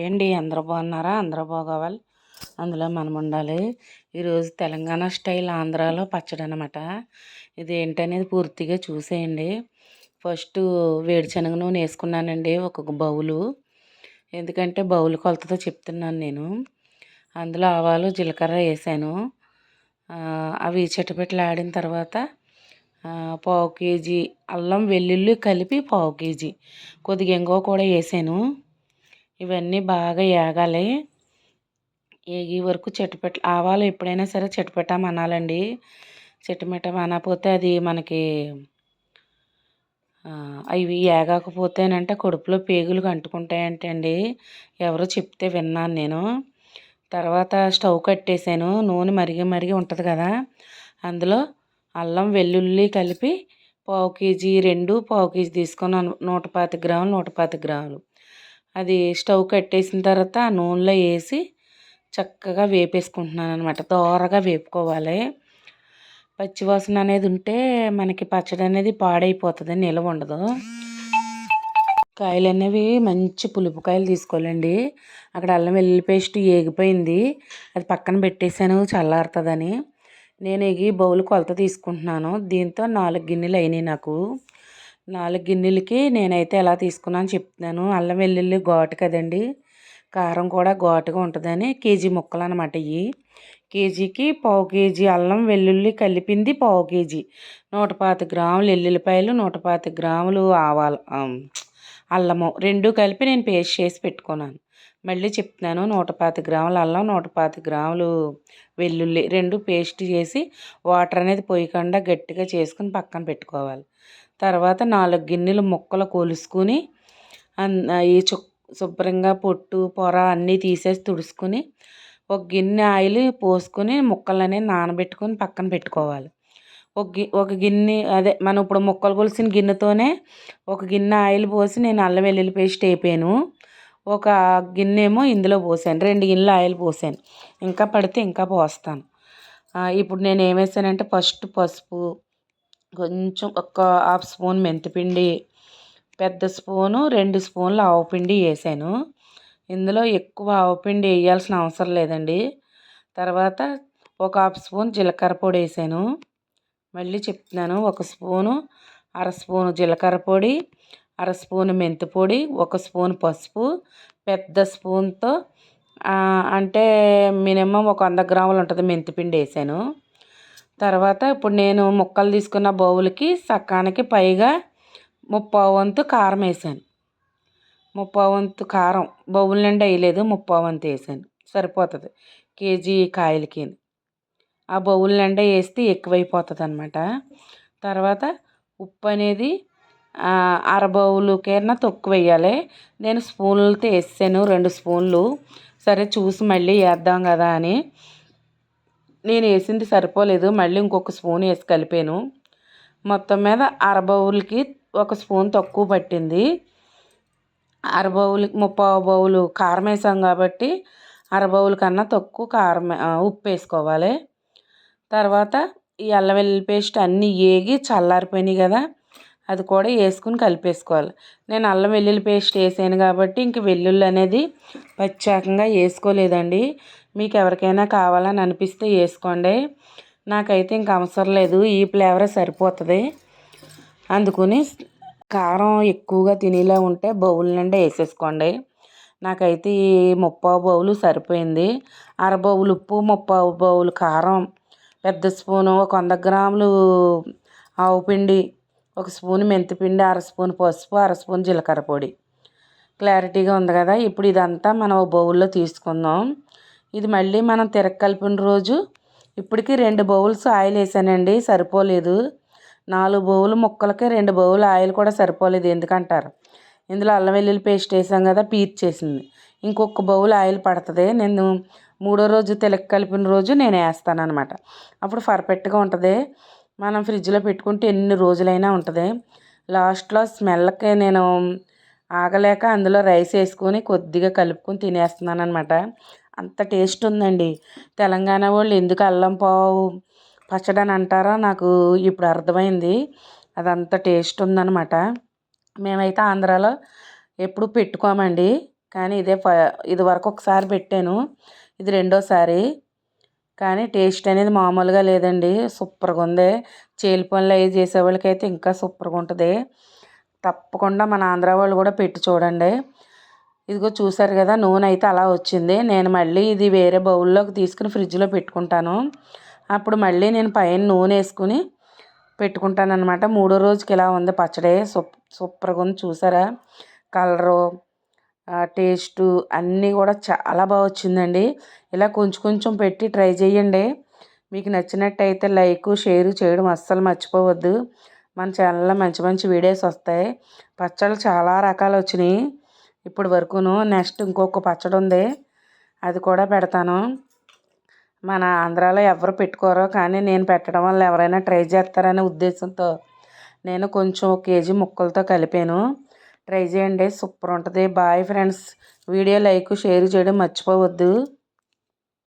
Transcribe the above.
ఏండి అందరూ బాగున్నారా? అందరూ బాగోవాలి, అందులో మనం ఉండాలి. ఈరోజు తెలంగాణ స్టైల్ ఆంధ్రాలో పచ్చడి అనమాట. ఇది ఏంటనేది పూర్తిగా చూసేయండి. ఫస్ట్ వేడిశనగ నూనె వేసుకున్నానండి, ఒక బౌలు. ఎందుకంటే బౌలు కొలతతో చెప్తున్నాను నేను. అందులో ఆవాలు జీలకర్ర వేసాను. అవి చిటపటలాడిన తర్వాత పావు కేజీ అల్లం వెల్లుల్లి కలిపి పావు కేజీ కొద్దిగా ఇంగువ కూడా వేసాను. ఇవన్నీ బాగా ఏగాలి. ఏగే వరకు ఆవాలు ఎప్పుడైనా సరే చిటపటమనాలండి. చిటపటమనకపోతే అది మనకి అవి ఏగకపోతేనంటే కడుపులో పేగులు అంటుకుంటాయంటే అండి, ఎవరో చెప్తే విన్నాను నేను. తర్వాత స్టవ్ కట్టేసాను. నూనె మరిగి మరిగి ఉంటుంది కదా, అందులో అల్లం వెల్లుల్లి కలిపి పావు కేజీ పావు కేజీ తీసుకున్నాను. 125 గ్రాములు 125 గ్రాములు. అది స్టవ్ కట్టేసిన తర్వాత ఆ నూనెలో వేసి చక్కగా వేపేసుకుంటున్నాను అనమాట. దోరగా వేపుకోవాలి. పచ్చివాసన అనేది ఉంటే మనకి పచ్చడి అనేది పాడైపోతుంది, నిలవ ఉండదు. కాయలు అనేవి మంచి పులుపు కాయలు తీసుకోవాలండి. అక్కడ అల్లం వెల్లుల్లి పేస్ట్ ఏగిపోయింది, అది పక్కన పెట్టేశాను చల్లారుతుందని. నేను ఎగి బౌల్ కొలత తీసుకుంటున్నాను. దీంతో 4 గిన్నెలు అయినాయి నాకు. 4 గిన్నెలకి నేనైతే ఎలా తీసుకున్నాను చెప్తున్నాను. అల్లం వెల్లుల్లి ఘాటు కదండి, కారం కూడా ఘాటుగా ఉంటుందని కేజీ ముక్కలు అనమాట. ఇవి కేజీకి పావు కేజీ అల్లం వెల్లుల్లి కలిపింది పావు కేజీ. 125 గ్రాములు ఎల్లుల్లిపాయలు, 125 గ్రాములు ఆవాలు, అల్లము రెండు కలిపి నేను పేస్ట్ చేసి పెట్టుకున్నాను. మళ్ళీ చెప్తున్నాను, 125 గ్రాముల అల్లం, 125 గ్రాములు వెల్లుల్లి రెండు పేస్ట్ చేసి వాటర్ అనేది పోయకుండా గట్టిగా చేసుకుని పక్కన పెట్టుకోవాలి. తర్వాత 4 గిన్నెలు ముక్కలు కొలుసుకుని ఈ శుభ్రంగా పొట్టు పొర అన్నీ తీసేసి తుడుచుకుని ఒక గిన్నె ఆయిల్ పోసుకొని ముక్కలనే నానబెట్టుకొని పక్కన పెట్టుకోవాలి. ఒక గిన్నె అదే మనం ఇప్పుడు ముక్కలు కొలిసిన గిన్నెతోనే ఒక గిన్నె ఆయిల్ పోసి నేను అల్లం వెల్లుల్లి పేస్ట్ వేపాను. ఒక గిన్నె ఏమో ఇందులో పోసాను. 2 గిన్నెలు ఆయిల్ పోసాను. ఇంకా పడితే ఇంకా పోస్తాను. ఇప్పుడు నేను ఏం వేసానంటే ఫస్ట్ పసుపు, కొంచెం ఒక హాఫ్ స్పూన్ మెంతిపిండి, పెద్ద స్పూను 2 స్పూన్లు ఆవపిండి వేసాను. ఇందులో ఎక్కువ ఆవపిండి వేయాల్సిన అవసరం లేదండి. తర్వాత ఒక హాఫ్ స్పూన్ జీలకర్ర పొడి వేసాను. మళ్ళీ చెప్తున్నాను, ఒక స్పూను, అర స్పూను జీలకర్ర పొడి, అర స్పూను మెంతి పొడి, ఒక స్పూన్ పసుపు, పెద్ద స్పూన్తో అంటే మినిమం ఒక 100 గ్రాములు ఉంటుంది మెంతిపిండి వేసాను. తర్వాత ఇప్పుడు నేను ముక్కలు తీసుకున్న బౌల్కి సకానికి పైగా 3/4 వంతు కారం వేసాను. 3/4 వంతు కారం బౌల్ నిండా వేయలేదు, 3/4 వంతు వేసాను, సరిపోతుంది కేజీ కాయలకి. ఆ బౌల్ నిండా వేస్తే ఎక్కువైపోతుంది అనమాట. తర్వాత ఉప్పు అనేది అర బౌలుకైనా తక్కువ వేయాలి. నేను స్పూన్లతో వేసాను, 2 స్పూన్లు. సరే చూసి మళ్ళీ వేద్దాం కదా అని నేను వేసింది సరిపోలేదు, మళ్ళీ ఇంకొక స్పూన్ వేసి కలిపాను. మొత్తం మీద అర బౌల్కి ఒక స్పూన్ తక్కువ పట్టింది. అర బౌల్కి 3/4 బౌలు కారం వేసాం కాబట్టి అర బౌల్ కన్నా తక్కువ కారం ఉప్పు వేసుకోవాలి. తర్వాత ఈ అల్లం వెల్లుల్లి పేస్ట్ అన్నీ ఏగి చల్లారిపోయినాయి కదా, అది కూడా వేసుకుని కలిపేసుకోవాలి. నేను అల్లం వెల్లుల్లి పేస్ట్ వేసాను కాబట్టి ఇంక వెల్లుల్లి అనేది ప్రత్యేకంగా వేసుకోలేదండి. మీకు ఎవరికైనా కావాలని అనిపిస్తే వేసుకోండి, నాకైతే ఇంక అవసరం లేదు, ఈ ఫ్లేవరే సరిపోతుంది. అందుకని కారం ఎక్కువగా తినేలా ఉంటే బౌల్ నిండా వేసేసుకోండి. నాకైతే ఈ 3/4 బౌలు సరిపోయింది. అర బౌలు ఉప్పు, 3/4 బౌలు కారం, పెద్ద స్పూను ఒక 100 గ్రాములు ఆవుపిండి, ఒక స్పూన్ మెంతిపిండి, అర స్పూన్ పసుపు, అర స్పూన్ జీలకర్ర పొడి. క్లారిటీగా ఉంది కదా. ఇప్పుడు ఇదంతా మనం బౌల్లో తీసుకుందాం. ఇది మళ్ళీ మనం కలిపిన రోజు ఇప్పటికి 2 బౌల్స్ ఆయిల్ వేసానండి, సరిపోలేదు. 4 బౌలు ముక్కలకి 2 బౌలు ఆయిల్ కూడా సరిపోలేదు. ఎందుకంటారు, ఇందులో అల్లం వెల్లుల్లి పేస్ట్ వేసాం కదా, పీర్చేసింది. ఇంకొక బౌల్ ఆయిల్ పడుతుంది. నేను 3వ రోజు కలిపిన రోజు నేను వేస్తాను అనమాట. అప్పుడు పర్ఫెక్ట్గా ఉంటుంది. మనం ఫ్రిడ్జ్లో పెట్టుకుంటే ఎన్ని రోజులైనా ఉంటుంది. లాస్ట్లో స్మెల్కి నేను ఆగలేక అందులో రైస్ వేసుకొని కొద్దిగా కలుపుకొని తినేస్తున్నాను అనమాట. అంత టేస్ట్ ఉందండి. తెలంగాణ వాళ్ళు ఎందుకు అల్లం పావు పచ్చడి అని అంటారో నాకు ఇప్పుడు అర్థమైంది. అదంత టేస్ట్ ఉందన్నమాట. మేమైతే ఆంధ్రాలో ఎప్పుడు పెట్టుకోమండి, కానీ ఇది వరకు ఒకసారి పెట్టాను, ఇది రెండోసారి. కానీ టేస్ట్ అనేది మామూలుగా లేదండి, సూపర్గా ఉంది. చేలు పనులు అవి చేసేవాళ్ళకైతే ఇంకా సూపర్గా ఉంటుంది. తప్పకుండా మన ఆంధ్ర వాళ్ళు కూడా పెట్టి చూడండి. ఇదిగో చూసారు కదా, నూనె అయితే అలా వచ్చింది. నేను మళ్ళీ ఇది వేరే బౌల్లోకి తీసుకుని ఫ్రిడ్జ్లో పెట్టుకుంటాను. అప్పుడు మళ్ళీ నేను పైన నూనె వేసుకుని పెట్టుకుంటాను అనమాట. మూడో రోజుకి ఇలా ఉంది పచ్చడి, సూపర్గా ఉంది. చూసారా, కలరు, టేస్టు అన్నీ కూడా చాలా బాగా వచ్చిందండి. ఇలా కొంచెం కొంచెం పెట్టి ట్రై చేయండి. మీకు నచ్చినట్టయితే లైక్ షేర్ చేయడం అస్సలు మర్చిపోవద్దు. మన ఛానల్లో మంచి మంచి వీడియోస్ వస్తాయి. పచ్చళ్ళు చాలా రకాలు వచ్చినాయి ఇప్పుడు వరకును. నెక్స్ట్ ఇంకొక పచ్చడి ఉంది, అది కూడా పెడతాను. మన ఆంధ్రాలో ఎవరు పెట్టుకోరో, కానీ నేను పెట్టడం వల్ల ఎవరైనా ట్రై చేస్తారనే ఉద్దేశంతో నేను కొంచెం 1 కేజీ ముక్కలతో కలిపాను. ట్రై చేయండి, సూపర్ ఉంటుంది. Boy friends. Video like share చేయడం మర్చిపోవద్దు.